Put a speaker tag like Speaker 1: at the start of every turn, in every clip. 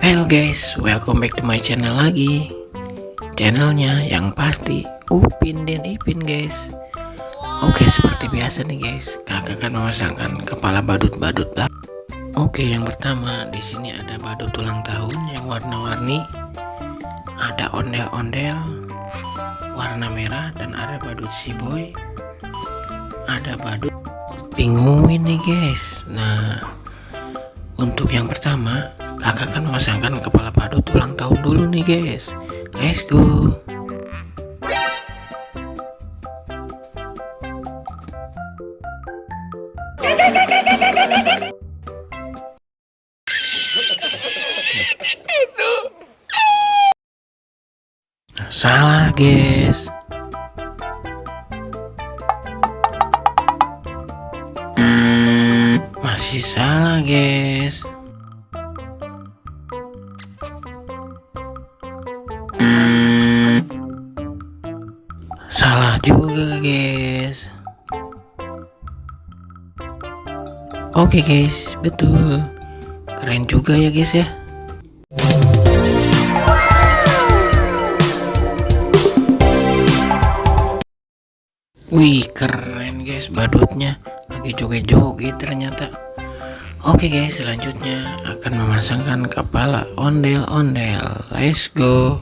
Speaker 1: Hello guys, welcome back to my channel lagi. Channelnya yang pasti Upin dan Ipin guys. Oke, seperti biasa nih guys, kakak akan memasangkan kepala badut-badut lah. Oke, yang pertama di sini ada badut ulang tahun yang warna-warni. Ada ondel-ondel warna merah dan ada badut si boy. Ada badut penguin nih guys. Nah, untuk yang pertama kakak akan memasangkan kepala badut ulang tahun dulu nih guys. Let's go. Salah guys. Masih salah guys. Salah juga guys. Oke guys, betul. Keren juga ya guys ya. Wih, keren guys, badutnya lagi joget-joget ternyata. Oke guys, selanjutnya akan memasangkan kepala ondel-ondel. Let's go.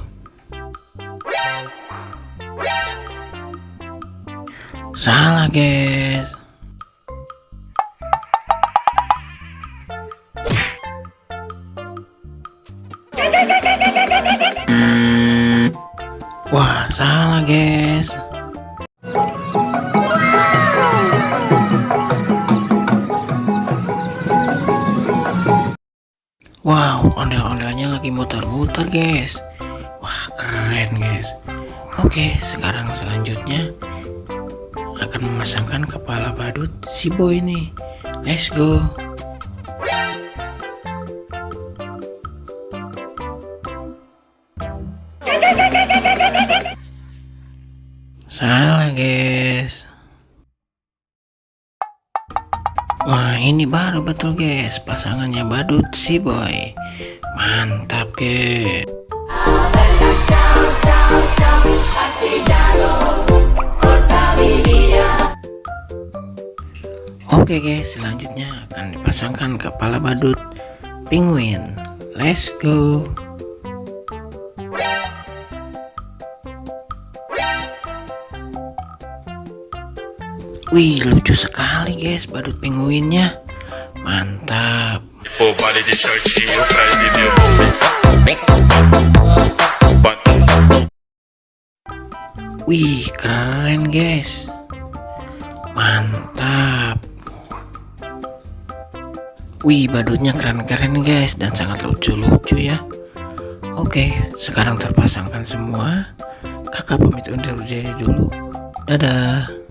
Speaker 1: Salah guys. Wah, salah guys. Wow, ondel-ondelnya lagi muter-muter guys. Wah, keren guys. Oke, sekarang selanjutnya akan memasangkan kepala badut si boy nih. Let's go. Salah guys. Wah, ini baru betul guys, pasangannya badut si boy. Mantap guys. Oke guys, selanjutnya akan dipasangkan kepala badut penguin. Let's go. Wih, lucu sekali guys badut penguinnya. Mantap. Wih, keren guys. Mantap. Wih, badutnya keren-keren guys dan sangat lucu-lucu ya. Oke, sekarang terpasangkan semua. Kakak pamit undur diri dulu. Dadah.